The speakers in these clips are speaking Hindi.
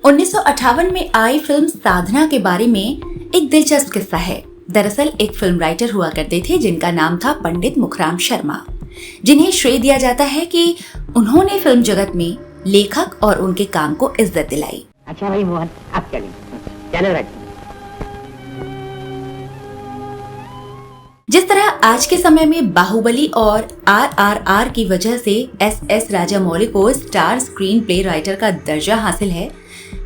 1958 में आई फिल्म साधना के बारे में एक दिलचस्प किस्सा है। दरअसल एक फिल्म राइटर हुआ करते थे जिनका नाम था पंडित मुखराम शर्मा, जिन्हें श्रेय दिया जाता है कि उन्होंने फिल्म जगत में लेखक और उनके काम को इज्जत दिलाई। अच्छा भाई मोहन, आप चलो जिस तरह आज के समय में बाहुबली और RRR की वजह से SS राजामौली को स्टार स्क्रीन प्ले राइटर का दर्जा हासिल है,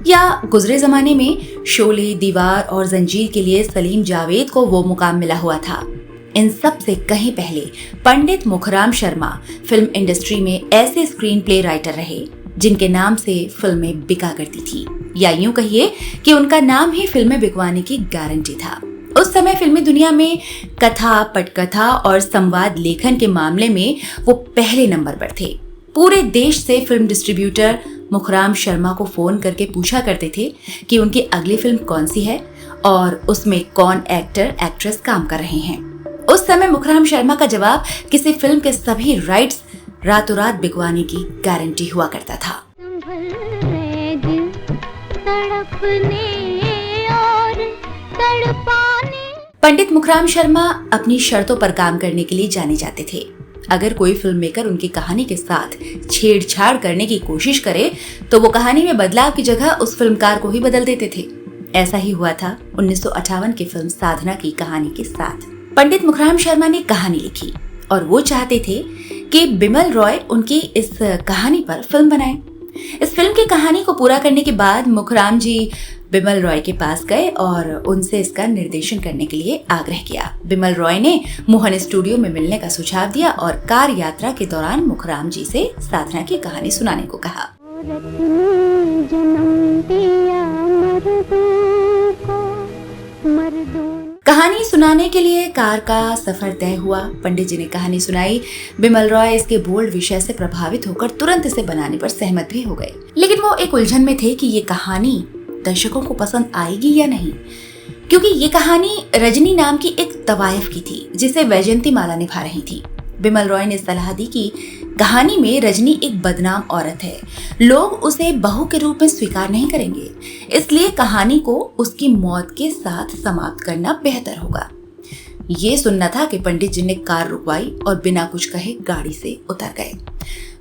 या गुजरे जमाने में शोले, दीवार और जंजीर के लिए सलीम जावेद को वो मुकाम मिला हुआ था, इन सब से कहीं पहले पंडित मुखराम शर्मा फिल्म इंडस्ट्री में ऐसे स्क्रीन प्ले राइटर रहे जिनके नाम से फिल्में बिका करती थी, या यूं कहिए कि उनका नाम ही फिल्में बिकवाने की गारंटी था। उस समय फिल्मी दुनिया में कथा, पटकथा और संवाद लेखन के मामले में वो पहले नंबर पर थे। पूरे देश से फिल्म डिस्ट्रीब्यूटर मुखराम शर्मा को फोन करके पूछा करते थे कि उनकी अगली फिल्म कौन सी है और उसमें कौन एक्टर एक्ट्रेस काम कर रहे हैं। उस समय मुखराम शर्मा का जवाब किसी फिल्म के सभी राइट्स रातों रात बिकवाने की गारंटी हुआ करता था। पंडित मुखराम शर्मा अपनी शर्तों पर काम करने के लिए जाने जाते थे। अगर कोई फिल्म मेकर उनकी कहानी के साथ छेड़छाड़ करने की कोशिश करे तो वो कहानी में बदलाव की जगह उस फिल्मकार को ही बदल देते थे। ऐसा ही हुआ था 1958 की फिल्म साधना की कहानी के साथ। पंडित मुखराम शर्मा ने कहानी लिखी और वो चाहते थे कि बिमल रॉय उनकी इस कहानी पर फिल्म बनाए। इस फिल्म की कहानी को पूरा करने के बाद मुखराम जी बिमल रॉय के पास गए और उनसे इसका निर्देशन करने के लिए आग्रह किया। बिमल रॉय ने मोहन स्टूडियो में मिलने का सुझाव दिया और कार यात्रा के दौरान मुखराम जी से साधना की कहानी सुनाने को कहा। कहानी सुनाने के लिए कार का सफर तय हुआ। पंडित जी ने कहानी सुनाई। बिमल रॉय इसके बोल्ड विषय से प्रभावित होकर तुरंत इसे बनाने पर सहमत भी हो गए, लेकिन वो एक उलझन में थे कि ये कहानी दर्शकों को पसंद आएगी या नहीं, क्योंकि ये कहानी रजनी नाम की एक तवायफ की थी जिसे वैजयंती माला निभा रही थी। बिमल रॉय ने सलाह दी कि कहानी में रजनी एक बदनाम औरत है, लोग उसे बहू के रूप में स्वीकार नहीं करेंगे, इसलिए कहानी को उसकी मौत के साथ समाप्त करना बेहतर होगा। ये सुनना था कि पंडित जी ने कार रुकवाई और बिना कुछ कहे गाड़ी से उतर गए।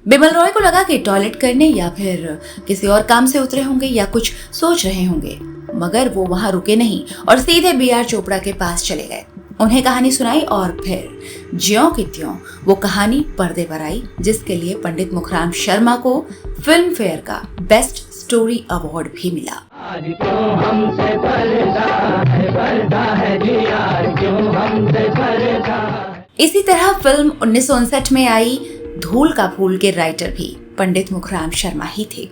बिमल रॉय को लगा कि टॉयलेट करने या फिर किसी और काम से उतरे होंगे या कुछ सोच रहे होंगे, मगर वो वहां रुके नहीं और सीधे BR चोपड़ा के पास चले गए। उन्हें कहानी सुनाई और फिर ज्यों की त्यों वो कहानी पर्दे पर आई, जिसके लिए पंडित मुखराम शर्मा को फिल्म फेयर का बेस्ट स्टोरी अवार्ड भी मिला। इसी तरह फिल्म 1959 में आई धूल का फूल के राइटर भी पंडित मुखराम शर्मा ही थे।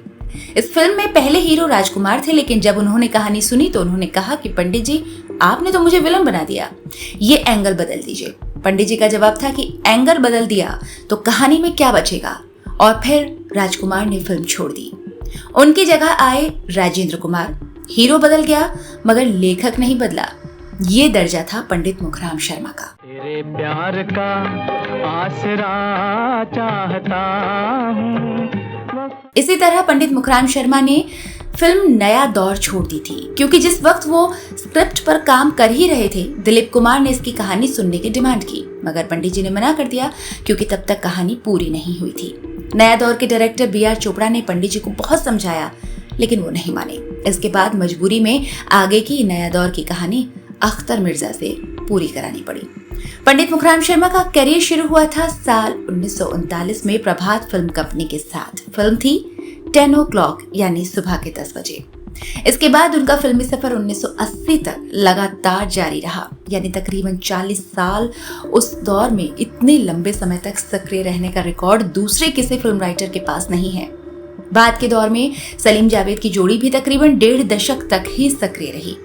इस फिल्म में पहले हीरो राजकुमार थे, लेकिन जब उन्होंने कहानी सुनी तो उन्होंने कहा कि पंडित जी, आपने तो मुझे विलन बना दिया, ये एंगल बदल दीजिए। पंडित जी का जवाब था कि एंगल बदल दिया तो कहानी में क्या बचेगा, और फिर राजकुमार ने फिल्म छोड़ दी। उनकी जगह आए राजेंद्र कुमार। हीरो बदल गया मगर लेखक नहीं बदला। ये दर्जा था पंडित मुखराम शर्मा का। तेरे प्यार का आसरा चाहता हूं। इसी तरह पंडित मुखराम शर्मा ने फिल्म नया दौर छोड़ दी थी, क्योंकि जिस वक्त वो स्क्रिप्ट पर काम कर ही रहे थे, दिलीप कुमार ने इसकी कहानी सुनने की डिमांड की, मगर पंडित जी ने मना कर दिया क्योंकि तब तक कहानी पूरी नहीं हुई थी। नया दौर के डायरेक्टर BR चोपड़ा ने पंडित जी को बहुत समझाया, लेकिन वो नहीं माने। इसके बाद मजबूरी में आगे की नया दौर की कहानी अख्तर मिर्जा से पूरी करानी पड़ी। पंडित मुखराम शर्मा का करियर शुरू हुआ था साल 1939 में प्रभात फिल्म कंपनी के साथ। फिल्म थी 10 o'clock यानी सुबह के 10 बजे। इसके बाद उनका फिल्मी सफर 1980 तक लगातार जारी रहा, यानी तकरीबन 40 साल। उस दौर में इतने लंबे समय तक सक्रिय रहने का रिकॉर्ड दूसरे किसी फिल्म राइटर के पास नहीं है। बाद के दौर में सलीम जावेद की जोड़ी भी तकरीबन 1.5 दशक तक ही सक्रिय रही।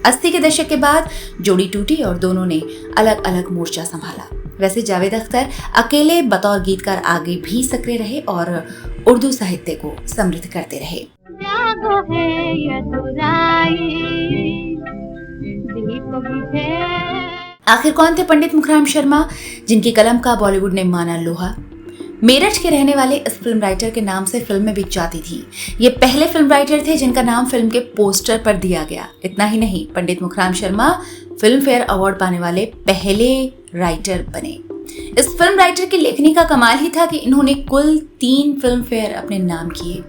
80 के दशक के बाद जोड़ी टूटी और दोनों ने अलग अलग मोर्चा संभाला। वैसे जावेद अख्तर अकेले बतौर गीतकार आगे भी सक्रिय रहे और उर्दू साहित्य को समृद्ध करते रहे। आखिर कौन थे पंडित मुखराम शर्मा, जिनकी कलम का बॉलीवुड ने माना लोहा? मेरठ के रहने वाले इस फिल्म राइटर के नाम से फिल्में बिक जाती थी। ये पहले फिल्म राइटर थे जिनका नाम फिल्म के पोस्टर पर दिया गया। इतना ही नहीं, Pandit Mukhram Sharma Filmfare award पाने वाले पहले राइटर बने। इस फिल्म राइटर की लेखनी का कमाल ही था कि इन्होंने कुल 3 फिल्म फेयर अपने नाम किए।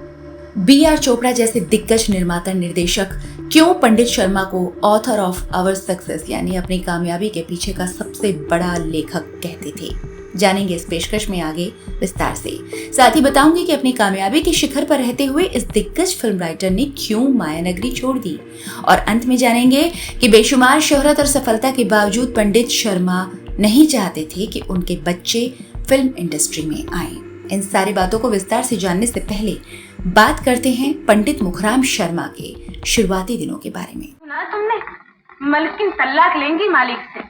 B.R. चोपड़ा जैसे दिग्गज निर्माता निर्देशक क्यों पंडित शर्मा को ऑथर ऑफ आवर सक्सेस यानी अपनी कामयाबी के पीछे का सबसे बड़ा लेखक कहते थे, जानेंगे इस पेशकश में आगे विस्तार से। साथ ही बताऊंगी कि अपनी कामयाबी के शिखर पर रहते हुए इस दिग्गज फिल्म राइटर ने क्यों मायानगरी छोड़ दी, और अंत में जानेंगे कि बेशुमार शोहरत और सफलता के बावजूद पंडित शर्मा नहीं चाहते थे कि उनके बच्चे फिल्म इंडस्ट्री में आए। इन सारी बातों को विस्तार से जानने से पहले बात करते हैं पंडित मुखराम शर्मा के शुरुआती दिनों के बारे में। सुना तुमने, मलकिन तलाक लेंगी मालिक से।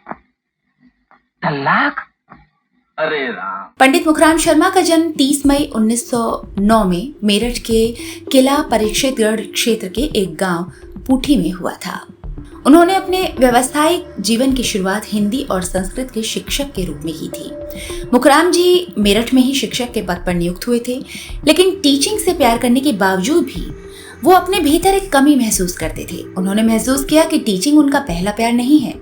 तलाक? अरे राम। पंडित मुखराम शर्मा का जन्म 30 मई 1909 में मेरठ के किला परीक्षितगढ़ क्षेत्र के एक गांव पूठी में हुआ था। उन्होंने अपने व्यावसायिक जीवन की शुरुआत हिंदी और संस्कृत के शिक्षक के रूप में की थी। मुखराम जी मेरठ में ही शिक्षक के पद पर नियुक्त हुए थे, लेकिन टीचिंग से प्यार करने के बावजूद भी वो अपने भीतर एक कमी महसूस करते थे। उन्होंने महसूस किया कि टीचिंग उनका पहला प्यार नहीं है।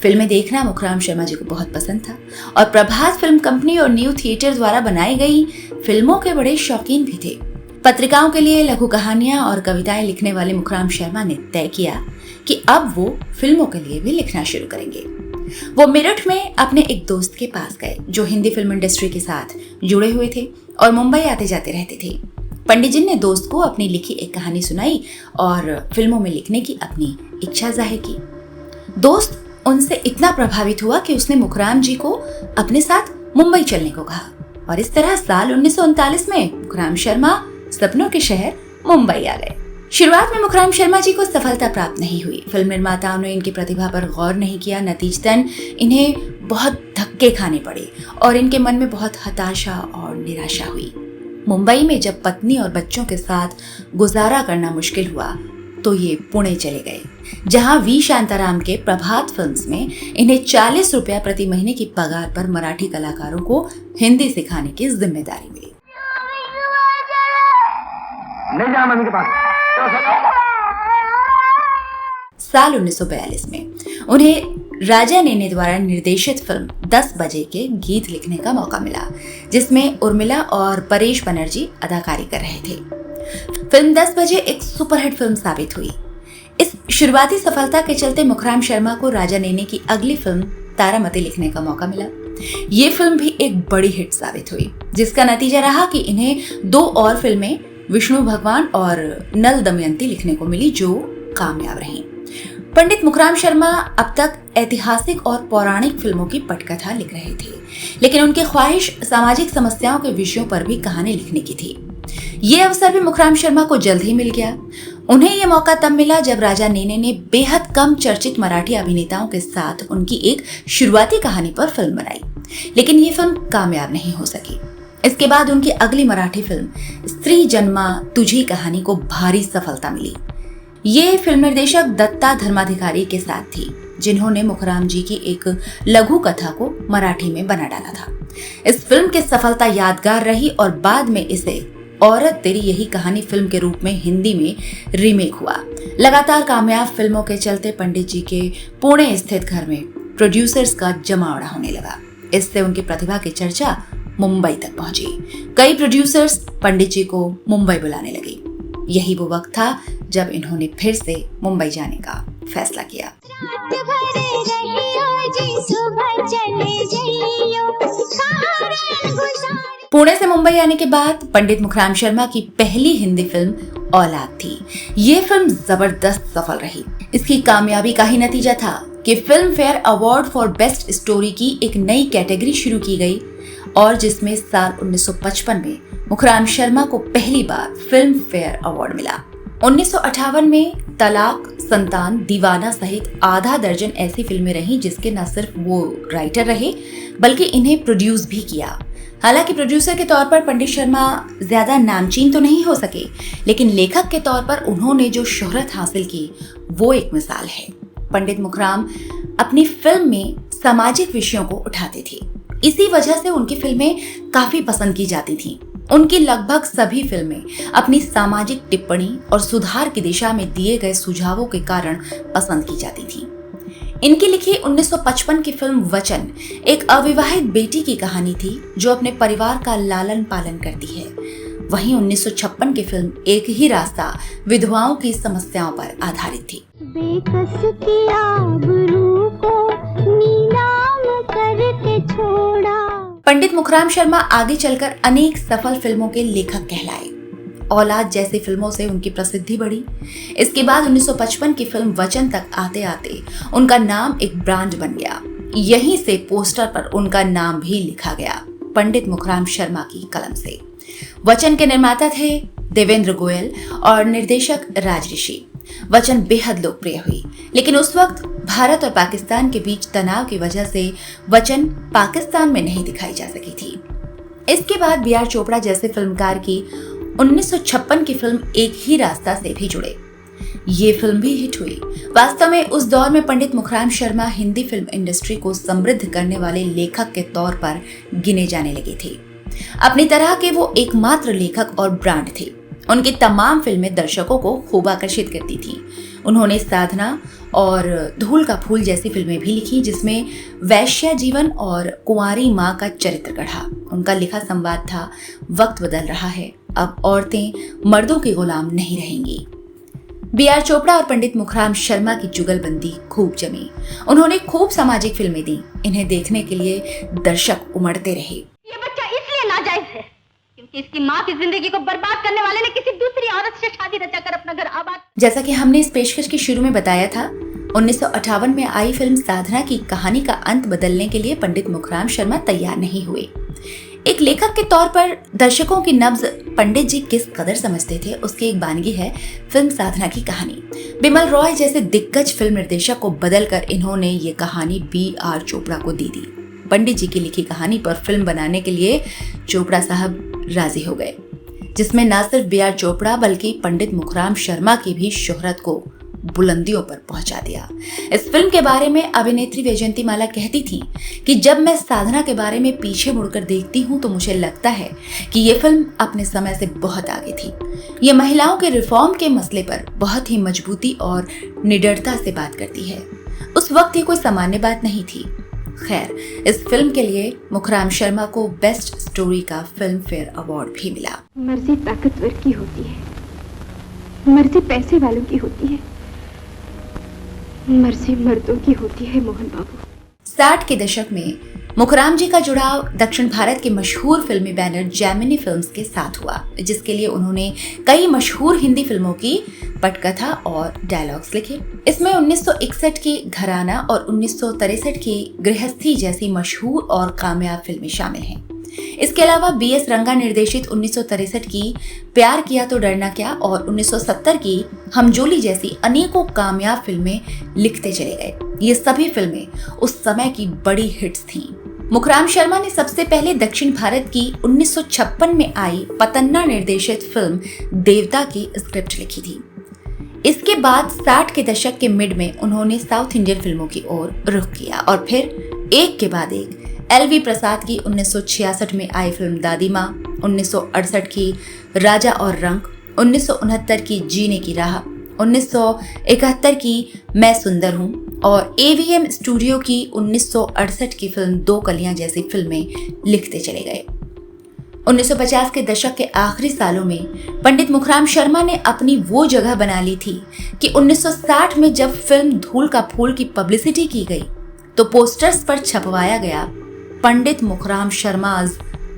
फिल्में देखना मुखराम शर्मा जी को बहुत पसंद था और प्रभात फिल्म कंपनी और न्यू थिएटर द्वारा बनाई गई फिल्मों के बड़े शौकीन भी थे। पत्रिकाओं के लिए लघु कहानियां और कविताएं लिखने वाले मुखराम शर्मा ने तय किया कि अब वो फिल्मों के लिए भी लिखना शुरू करेंगे। वो मेरठ में अपने एक दोस्त के पास गए जो हिंदी फिल्म इंडस्ट्री के साथ जुड़े हुए थे और मुंबई आते जाते रहते थे। पंडित जी ने दोस्त को अपनी लिखी एक कहानी सुनाई और फिल्मों में लिखने की अपनी इच्छा जाहिर की। दोस्त उनसे इतना प्रभावित हुआ कि उसने मुखराम जी को अपने साथ मुंबई चलने को कहा और इस तरह साल 1939 में मुखराम शर्मा सपनों के शहर मुंबई आ गए। शुरुआत में मुखराम शर्मा जी को सफलता प्राप्त नहीं हुई। फिल्म निर्माताओं ने इनकी प्रतिभा पर गौर नहीं किया। नतीजतन इन्हें बहुत धक्के खाने पड़े और इनके मन में बहुत हताशा और निराशा हुई। मुंबई में जब पत्नी और बच्चों के साथ गुजारा करना मुश्किल हुआ तो ये पुणे चले गए, जहां वी शांताराम के प्रभात फिल्म्स में इन्हें 40 रुपया प्रति महीने की पगार पर मराठी कलाकारों को हिंदी सिखाने की जिम्मेदारी मिली। ले जा मम्मी के पास। साल 1942 में उन्हें राजा नेने द्वारा निर्देशित फिल्म 10 बजे के गीत लिखने का मौका मिला, जिसमें उर्मिला और परेश बनर्जी अदाकारी कर रहे थे। फिल्म 10 बजे एक सुपरहिट फिल्म साबित हुई। इस शुरुआती सफलता के चलते मुखराम शर्मा को राजा नेने की अगली फिल्म तारामती लिखने का मौका मिला। ये फिल्म भी एक बड़ी हिट साबित हुई, जिसका नतीजा रहा कि इन्हें 2 और फिल्में विष्णु भगवान और नल दमयंती लिखने को मिली, जो कामयाब रहीं। पंडित मुखराम शर्मा अब तक ऐतिहासिक और पौराणिक फिल्मों की पटकथा लिख रहे थे, लेकिन उनकी ख्वाहिश सामाजिक समस्याओं के विषयों पर भी कहानी लिखने की थी। ये अवसर भी मुखराम शर्मा को जल्द ही मिल गया। उन्हें ये मौका तब मिला जब राजा नेने ने बेहद कम चर्चित मराठी अभिनेताओं के साथ उनकी एक शुरुआती कहानी पर फिल्म बनाई, लेकिन ये फिल्म कामयाब नहीं हो सकी। इसके बाद उनकी अगली मराठी फिल्म स्त्री जन्मा तुझी कहानी को भारी सफलता मिली। ये फिल्म निर्देशक दत्ता धर्माधिकारी के साथ थी, जिन्होंने मुखराम जी की एक लघु कथा को मराठी में बना डाला था। इस फिल्म की सफलता यादगार रही और बाद में इसे औरत तेरी यही कहानी फिल्म के रूप में हिंदी में रीमेक हुआ। लगातार कामयाब फिल्मों के चलते पंडित जी के पुणे स्थित घर में प्रोड्यूसर्स का जमावड़ा होने लगा। इससे उनकी प्रतिभा की चर्चा मुंबई तक पहुंची। कई प्रोड्यूसर्स पंडित जी को मुंबई बुलाने लगे। यही वो वक्त था जब इन्होंने फिर से मुंबई जाने का फैसला किया। पुणे से मुंबई आने के बाद पंडित मुखराम शर्मा की पहली हिंदी फिल्म औलाद थी। ये फिल्म जबरदस्त सफल रही। इसकी कामयाबी का ही नतीजा था कि film fair award for best story की एक नई कैटेगरी शुरू की गई और जिसमें साल 1955 में मुखराम शर्मा को पहली बार फिल्म फेयर अवार्ड मिला। 1958 में तलाक, संतान, दीवाना सहित आधा दर्जन ऐसी फिल्में रहीं जिसके न सिर्फ वो राइटर रहे बल्कि इन्हें प्रोड्यूस भी किया। हालांकि प्रोड्यूसर के तौर पर पंडित शर्मा ज्यादा नामचीन तो नहीं हो सके, लेकिन लेखक के तौर पर उन्होंने जो शोहरत हासिल की वो एक मिसाल है। पंडित मुखराम अपनी फिल्म में सामाजिक विषयों को उठाते थे। इसी वजह से उनकी फिल्में काफी पसंद की जाती थीं। उनकी लगभग सभी फिल्में अपनी सामाजिक टिप्पणी और सुधार की दिशा में दिए गए सुझावों के कारण पसंद की जाती थीं। इनकी लिखी 1955 की फिल्म वचन एक अविवाहित बेटी की कहानी थी जो अपने परिवार का लालन पालन करती है। वहीं 1956 की फिल्म एक ही रास्ता विधवाओं की समस्याओं पर आधारित थी। बेकस की आबरू को नीलाम करके छोड़ा। पंडित मुखराम शर्मा आगे चलकर अनेक सफल फिल्मों के लेखक कहलाए। औलाद जैसी फिल्मों से उनकी प्रसिद्धि बढ़ी। इसके बाद 1955 की फिल्म वचन तक आते आते उनका नाम एक ब्रांड बन गया। यहीं से पोस्टर पर उनका नाम भी लिखा गया, पंडित मुखराम शर्मा की कलम से। वचन के निर्माता थे देवेंद्र गोयल और निर्देशक राज ऋषि। वचन बेहद लोकप्रिय हुई, लेकिन उस वक्त भारत और पाकिस्तान के बीच तनाव की वजह से वचन पाकिस्तान में नहीं दिखाई जा सकी थी। इसके बाद बी.आर. चोपड़ा जैसे फिल्मकार की 1956 की फिल्म एक ही रास्ता से भी जुड़े। ये फिल्म भी हिट हुई। वास्तव में उस दौर में पंडित मुखराम शर्मा हिंदी फिल्म इंडस्ट्री को समृद्ध करने वाले लेखक के तौर पर गिने जाने लगे थे। अपनी तरह के वो एकमात्र लेखक और ब्रांड थे। उनकी तमाम फिल्में दर्शकों को खूब आकर्षित करती थीं। उन्होंने साधना और धूल का फूल जैसी फिल्में भी लिखी, जिसमें वैश्या जीवन और कुंवारी माँ का चरित्र गढ़ा। उनका लिखा संवाद था, वक्त बदल रहा है, अब औरतें मर्दों के गुलाम नहीं रहेंगी। बी.आर. चोपड़ा और पंडित मुखराम शर्मा की जुगलबंदी खूब जमी। उन्होंने खूब सामाजिक फिल्में दी। इन्हें देखने के लिए दर्शक उमड़ते रहे। ये बच्चा इसलिए नाजायज है क्योंकि इसकी माँ की जिंदगी को बर्बाद करने वाले ने किसी दूसरी औरत से शादी रचाकर अपना घर आबाद। जैसा कि हमने इस पेशकश के शुरू में बताया था, 1958 में आई फिल्म साधना की कहानी का अंत बदलने के लिए पंडित मुखराम शर्मा तैयार नहीं हुए। एक लेखक के तौर पर दर्शकों की नब्ज पंडित जी किस कदर समझते थे, उसकी एक बानगी है फिल्म साधना की कहानी। बिमल रॉय जैसे दिग्गज फिल्म निर्देशक को बदलकर इन्होंने ये कहानी बी.आर. चोपड़ा को दे दी। पंडित जी की लिखी कहानी पर फिल्म बनाने के लिए चोपड़ा साहब राजी हो गए, जिसमें न सिर्फ बी.आर. चोपड़ा बल्कि पंडित मुखराम शर्मा की भी शोहरत को बुलंदियों पर पहुंचा दिया। इस फिल्म के बारे में अभिनेत्री वैजयंती माला कहती थी कि जब मैं साधना के बारे में पीछे मुड़कर देखती हूँ तो मुझे लगता है कि ये फिल्म अपने समय से बहुत आगे थी। ये महिलाओं के रिफॉर्म के मसले पर बहुत ही मजबूती और निडरता से बात करती है। उस वक्त ये कोई सामान्य बात नहीं थी। खैर, इस फिल्म के लिए मुखराम शर्मा को बेस्ट स्टोरी का फिल्म फेयर अवार्ड भी मिला। मर्जी ताकतवर की होती है, मर्जी पैसे वालों की होती है, मर्जी मर्दों की होती है मोहन बाबू। 60 के दशक में मुखराम जी का जुड़ाव दक्षिण भारत के मशहूर फिल्मी बैनर जैमिनी फिल्म्स के साथ हुआ, जिसके लिए उन्होंने कई मशहूर हिंदी फिल्मों की पटकथा और डायलॉग्स लिखे। इसमें 1961 की घराना और 1963 की गृहस्थी जैसी मशहूर और कामयाब फिल्में शामिल हैं। इसके अलावा बी.एस. रंगा निर्देशित 1963 की प्यार किया तो डरना क्या और 1970 की हमजोली जैसी अनेकों कामयाब फिल्में लिखते चले गए। ये सभी फिल्में उस समय की बड़ी हिट्स थीं। मुखराम शर्मा ने सबसे पहले दक्षिण भारत की 1956 में आई पतन्ना निर्देशित फिल्म देवता की स्क्रिप्ट लिखी थी। इसके बाद 60 के दशक के मिड में उन्होंने साउथ इंडियन फिल्मों की ओर रुख किया और फिर एक के बाद एक एल.वी. प्रसाद की 1966 में आई फिल्म दादी माँ, 1968 की राजा और रंक, 1969 की जीने की राह, 1971 की मैं सुंदर हूँ और एवीएम स्टूडियो की 1968 की फिल्म दो कलियां जैसी फिल्में लिखते चले गए। 1950 के दशक के आखिरी सालों में पंडित मुखराम शर्मा ने अपनी वो जगह बना ली थी कि 1960 में जब फिल्म धूल का फूल की पब्लिसिटी की गई तो पोस्टर्स पर छपवाया गया पंडित मुखराम शर्माज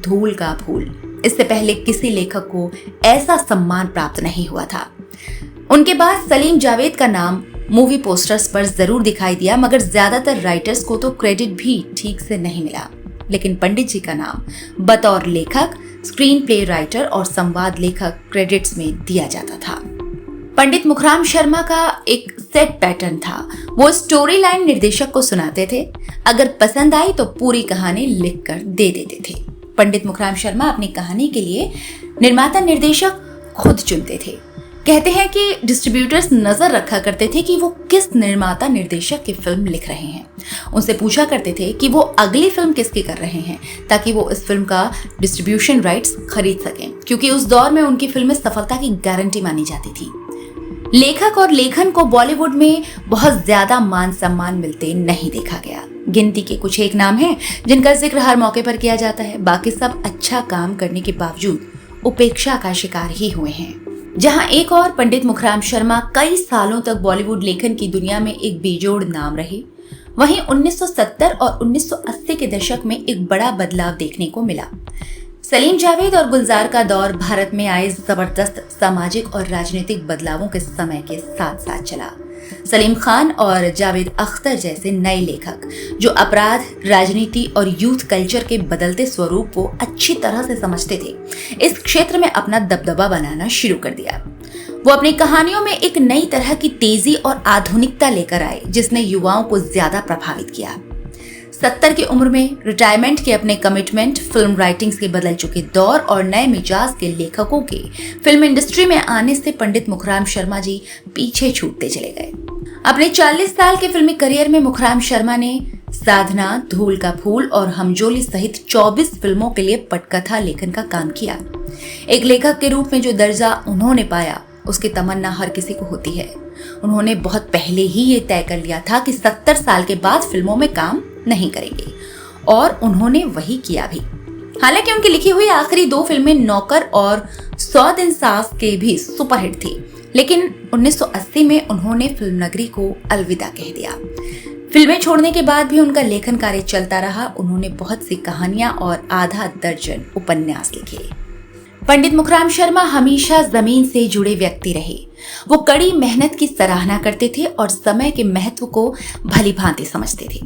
धूल का फूल। इससे पहले किसी लेखक को ऐसा सम्मान प्राप्त नहीं हुआ था। उनके बाद सलीम जावेद का नाम मूवी पोस्टर्स पर जरूर दिखाई दिया, मगर ज्यादातर राइटर्स को तो क्रेडिट भी ठीक से नहीं मिला। लेकिन पंडित जी का नाम बतौर लेखक, स्क्रीन प्ले राइटर और संवाद लेखक क्रेडिट्स में दिया जाता था। पंडित मुखराम शर्मा का एक सेट पैटर्न था। वो स्टोरी लाइन निर्देशक को सुनाते थे, अगर पसंद आई तो पूरी कहानी लिखकर दे देते थे। पंडित मुखराम शर्मा अपनी कहानी के लिए निर्माता निर्देशक खुद चुनते थे। कहते हैं कि डिस्ट्रीब्यूटर्स नजर रखा करते थे कि वो किस निर्माता निर्देशक की फिल्म लिख रहे हैं। उनसे पूछा करते थे कि वो अगली फिल्म किसकी कर रहे हैं, ताकि वो इस फिल्म का डिस्ट्रीब्यूशन राइट्स खरीद सकें, क्योंकि उस दौर में उनकी फिल्में सफलता की गारंटी मानी जाती थी। लेखक और लेखन को बॉलीवुड में बहुत ज्यादा मान सम्मान मिलते नहीं देखा गया। गिनती के कुछ एक नाम हैं जिनका जिक्र हर मौके पर किया जाता है, बाकी सब अच्छा काम करने के बावजूद उपेक्षा का शिकार ही हुए हैं। जहां एक और पंडित मुखराम शर्मा कई सालों तक बॉलीवुड लेखन की दुनिया में एक बेजोड़ नाम रहे, वहीं 1970 और 1980 के दशक में एक बड़ा बदलाव देखने को मिला। सलीम जावेद और गुलजार का दौर भारत में आए जबरदस्त सामाजिक और राजनीतिक बदलावों के समय के साथ साथ चला। सलीम खान और जावेद अख्तर जैसे नए लेखक जो अपराध, राजनीति और यूथ कल्चर के बदलते स्वरूप को अच्छी तरह से समझते थे, इस क्षेत्र में अपना दबदबा बनाना शुरू कर दिया। वो अपनी कहानियों में एक नई तरह की तेजी और आधुनिकता लेकर आए, जिसने युवाओं को ज्यादा प्रभावित किया। 70 की उम्र में रिटायरमेंट के अपने कमिटमेंट, फिल्म राइटिंग्स के बदल चुके दौर और नए मिजाज के लेखकों के फिल्म इंडस्ट्री में आने से पंडित मुखराम शर्मा जी पीछे छूटते चले गए। अपने 40 साल के फिल्मी करियर में मुखराम शर्मा ने साधना, धूल का फूल और हमजोली सहित 24 फिल्मों के लिए पटकथा लेखन का काम किया। एक लेखक के रूप में जो दर्जा उन्होंने पाया, उसकी तमन्ना हर किसी को होती है। उन्होंने बहुत पहले ही ये तय कर लिया था कि 70 साल के बाद फिल्मों में काम नहीं करेंगे, और उन्होंने वही किया भी। हालांकि उनकी लिखी हुई आखिरी 2 फिल्में नौकर और 100 दिन सास के भी सुपरहिट थी, लेकिन 1980 में उन्होंने फिल्म नगरी को अलविदा कह दिया। फिल्में छोड़ने के बाद भी उनका लेखन कार्य चलता रहा। उन्होंने बहुत सी कहानियां और आधा दर्जन उपन्यास लिखे। पंडित मुखराम शर्मा हमेशा जमीन से जुड़े व्यक्ति रहे। वो कड़ी मेहनत की सराहना करते थे और समय के महत्व को भली भांति समझते थे।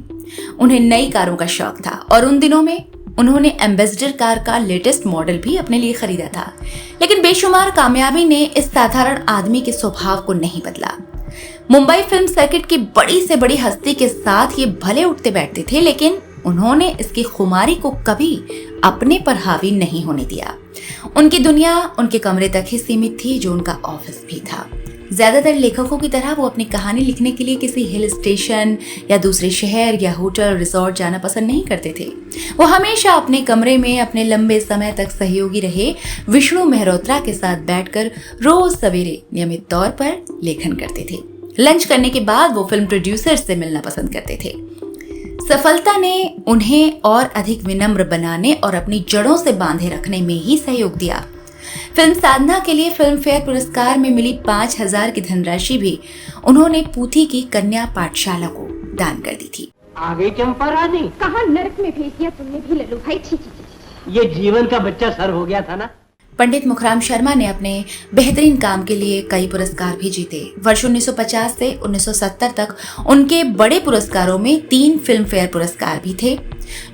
उन्हें नई कारों का शौक था और उन दिनों में उन्होंने एम्बेसडर कार का लेटेस्ट मॉडल भी अपने लिए खरीदा था। लेकिन बेशुमार कामयाबी ने इस साधारण आदमी के स्वभाव को नहीं बदला। मुंबई फिल्म सर्किट की बड़ी से बड़ी हस्ती के साथ ये भले उठते बैठते थे, लेकिन उन्होंने इसकी खुमारी को कभी अपने पर हावी नहीं होने दिया। उनकी दुनिया उनके कमरे तक ही सीमित थी, जो उनका ऑफिस भी था। ज्यादातर लेखकों की तरह वो अपनी कहानी लिखने के लिए किसी हिल स्टेशन या दूसरे शहर या होटल रिसोर्ट जाना पसंद नहीं करते थे। वो हमेशा अपने कमरे में अपने लंबे समय तक सहयोगी रहे विष्णु मेहरोत्रा के साथ बैठकर रोज सवेरे नियमित तौर पर लेखन करते थे। लंच करने के बाद वो फिल्म प्रोड्यूसर से मिलना पसंद करते थे। सफलता ने उन्हें और अधिक विनम्र बनाने और अपनी जड़ों से बांधे रखने में ही सहयोग दिया। फिल्म साधना के लिए फिल्म फेयर पुरस्कार में मिली 5000 की धनराशि भी उन्होंने पूथी की कन्या पाठशाला को दान कर दी थी। आ गई चंपा रानी। कहाँ नरक में भेज दिया तुमने भी लल्लू भाई। छी छी छी। ये जीवन का बच्चा सर हो गया था ना। पंडित मुखराम शर्मा ने अपने बेहतरीन काम के लिए कई पुरस्कार भी जीते। वर्ष 1950 से 1970 तक उनके बड़े पुरस्कारों में 3 फिल्म फेयर पुरस्कार भी थे,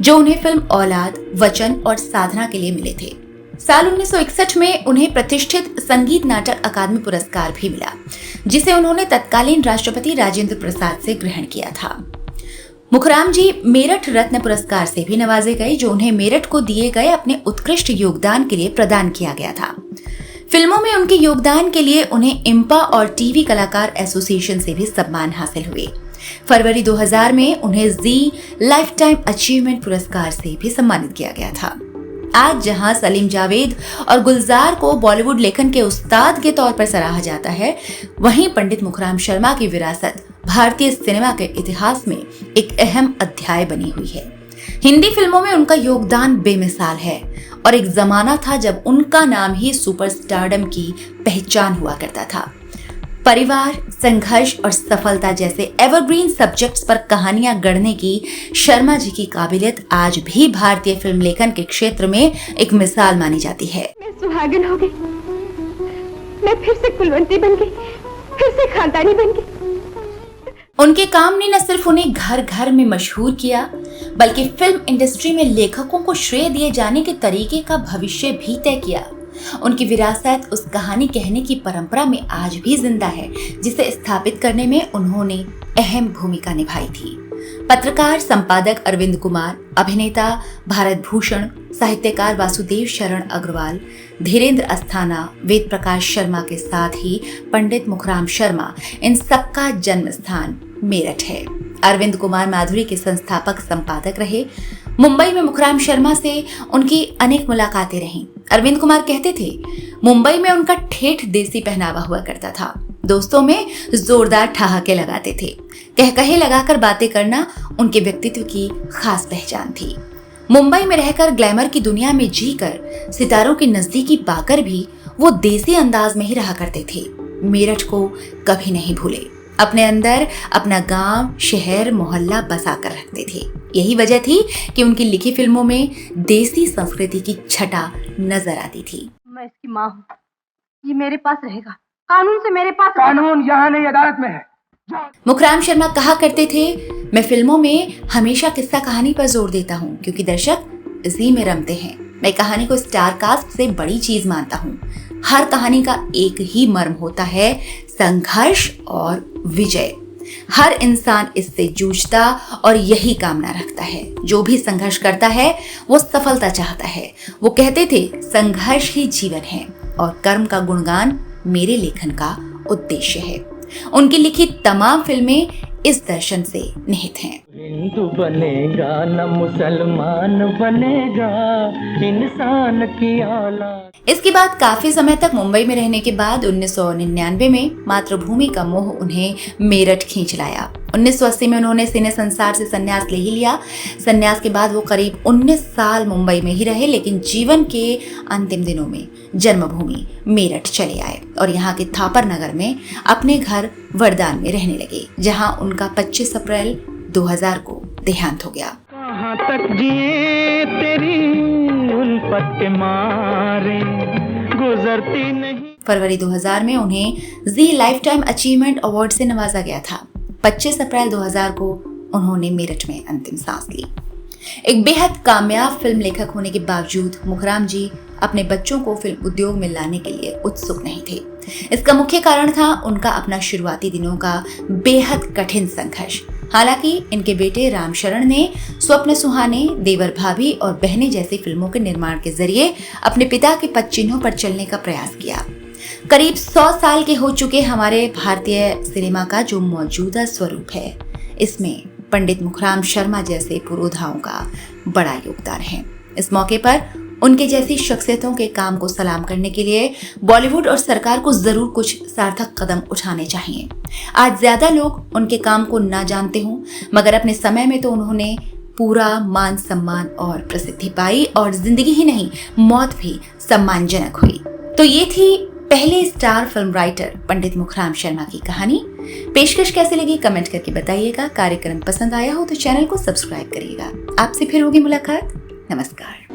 जो उन्हें फिल्म औलाद, वचन और साधना के लिए मिले थे। साल 1961 में उन्हें प्रतिष्ठित संगीत नाटक अकादमी पुरस्कार भी मिला, जिसे उन्होंने तत्कालीन राष्ट्रपति राजेंद्र प्रसाद से ग्रहण किया था। मुखराम जी मेरठ रत्न पुरस्कार से भी नवाजे गए, जो उन्हें मेरठ को दिए गए अपने उत्कृष्ट योगदान के लिए प्रदान किया गया था। फिल्मों में उनके योगदान के लिए उन्हें इम्पा और टीवी कलाकार एसोसिएशन से भी सम्मान हासिल हुए। फरवरी 2000 में उन्हें जी लाइफ टाइम अचीवमेंट पुरस्कार से भी सम्मानित किया गया था। आज जहां सलीम जावेद और गुलजार को बॉलीवुड लेखन के उस्ताद के तौर पर सराहा जाता है, वहीं पंडित मुखराम शर्मा की विरासत भारतीय सिनेमा के इतिहास में एक अहम अध्याय बनी हुई है। हिंदी फिल्मों में उनका योगदान बेमिसाल है और एक जमाना था जब उनका नाम ही सुपरस्टारडम की पहचान हुआ करता था। परिवार, संघर्ष और सफलता जैसे एवरग्रीन सब्जेक्ट्स पर कहानियां गढ़ने की शर्मा जी की काबिलियत आज भी भारतीय फिल्म लेखन के क्षेत्र में एक मिसाल मानी जाती है। मैं सुहागन हो गई, मैं फिर से कुलवंती बन गई, फिर से खानदानी बन गई। उनके काम ने न सिर्फ उन्हें घर घर में मशहूर किया, बल्कि फिल्म इंडस्ट्री में लेखकों को श्रेय दिए जाने के तरीके का भविष्य भी तय किया। उनकी विरासत उस कहानी कहने की परंपरा में आज भी जिंदा है, जिसे स्थापित करने में उन्होंने अहम भूमिका निभाई थी। पत्रकार संपादक अरविंद कुमार, अभिनेता भारत भूषण, साहित्यकार वासुदेव शरण अग्रवाल, धीरेन्द्र अस्थाना, वेद प्रकाश शर्मा के साथ ही पंडित मुखराम शर्मा, इन सबका जन्म स्थान मेरठ है। अरविंद कुमार माधुरी के संस्थापक संपादक रहे। मुंबई में मुखराम शर्मा से उनकी अनेक मुलाकातें रहीं। अरविंद कुमार कहते थे, मुंबई में उनका ठेठ देसी पहनावा हुआ करता था। दोस्तों में जोरदार ठहाके लगाते थे। कहकहे लगाकर बातें करना उनके व्यक्तित्व की खास पहचान थी। मुंबई में रहकर ग्लैमर की दुनिया में जीकर सितारों की नजदीकी पाकर भी वो देसी अंदाज में ही रहा करते थे। मेरठ को कभी नहीं भूले। अपने अंदर अपना गांव, शहर, मोहल्ला बसा कर रखते थे। यही वजह थी कि उनकी लिखी फिल्मों में देसी संस्कृति की छटा नजर आती थी। मैं इसकी माँ हूँ, ये मेरे पास रहेगा, कानून से मेरे पास। कानून यहाँ नहीं, अदालत में है। मुखराम शर्मा कहा करते थे, मैं फिल्मों में हमेशा किस्सा कहानी पर जोर देता हूँ क्योंकि दर्शक इसी में रमते हैं। मैं कहानी को स्टार कास्ट से बड़ी चीज मानता हूँ। हर कहानी का एक ही मर्म होता है, संघर्ष और विजय। हर इंसान इससे जूझता और यही कामना रखता है। जो भी संघर्ष करता है वो सफलता चाहता है। वो कहते थे, संघर्ष ही जीवन है और कर्म का गुणगान मेरे लेखन का उद्देश्य है। उनकी लिखी तमाम फिल्में इस दर्शन से निहित हैं। हिंदू बनेगा न मुसलमान बनेगा, इंसान की औलाद। इसके बाद काफी समय तक मुंबई में रहने के बाद 1999 में मातृभूमि का मोह उन्हें मेरठ खींच लाया। 1980 में उन्होंने सिने संसार से संन्यास ले ही लिया। संन्यास के बाद वो करीब 19 साल मुंबई में ही रहे, लेकिन जीवन के अंतिम दिनों में जन्मभूमि मेरठ चले आए और यहाँ के थापर नगर में अपने घर वरदान में रहने लगे, जहाँ उनका 25 अप्रैल 2000 को देहांत हो गया। कहाँ तक जिए तेरी उल्फत के मारे, गुजरती नहीं। फरवरी 2000 में उन्हें जी लाइफ टाइम अचीवमेंट अवार्ड से नवाजा गया था। 25 अप्रैल 2000 को उन्होंने मेरठ में अंतिम सांस ली। एक बेहद कामयाब फिल्म लेखक होने के बावजूद मुखराम जी अपने बच्चों को फिल्म उद्योग में लाने के लिए उत्सुक नहीं थे। इसका मुख्य कारण था उनका अपना शुरुआती दिनों का बेहद कठिन संघर्ष। हालांकि इनके बेटे रामशरण ने स्वप्न सुहाने, देवर भाभी और बहनें जैसी फिल्मों के निर्माण के जरिए अपने पिता के पद चिन्हों पर चलने का प्रयास किया। करीब 100 साल के हो चुके हमारे भारतीय सिनेमा का जो मौजूदा स्वरूप है, इसमें पंडित मुखराम शर्मा जैसे पुरोधाओं का बड़ा योगदान है। इस मौके पर उनके जैसी शख्सियतों के काम को सलाम करने के लिए बॉलीवुड और सरकार को जरूर कुछ सार्थक कदम उठाने चाहिए। आज ज्यादा लोग उनके काम को ना जानते हों, मगर अपने समय में तो उन्होंने पूरा मान सम्मान और प्रसिद्धि पाई और जिंदगी ही नहीं, मौत भी सम्मानजनक हुई। तो ये थी पहले स्टार फिल्म राइटर पंडित मुखराम शर्मा की कहानी। पेशकश कैसे लगी कमेंट करके बताइएगा। कार्यक्रम पसंद आया हो तो चैनल को सब्सक्राइब करिएगा। आपसे फिर होगी मुलाकात। नमस्कार।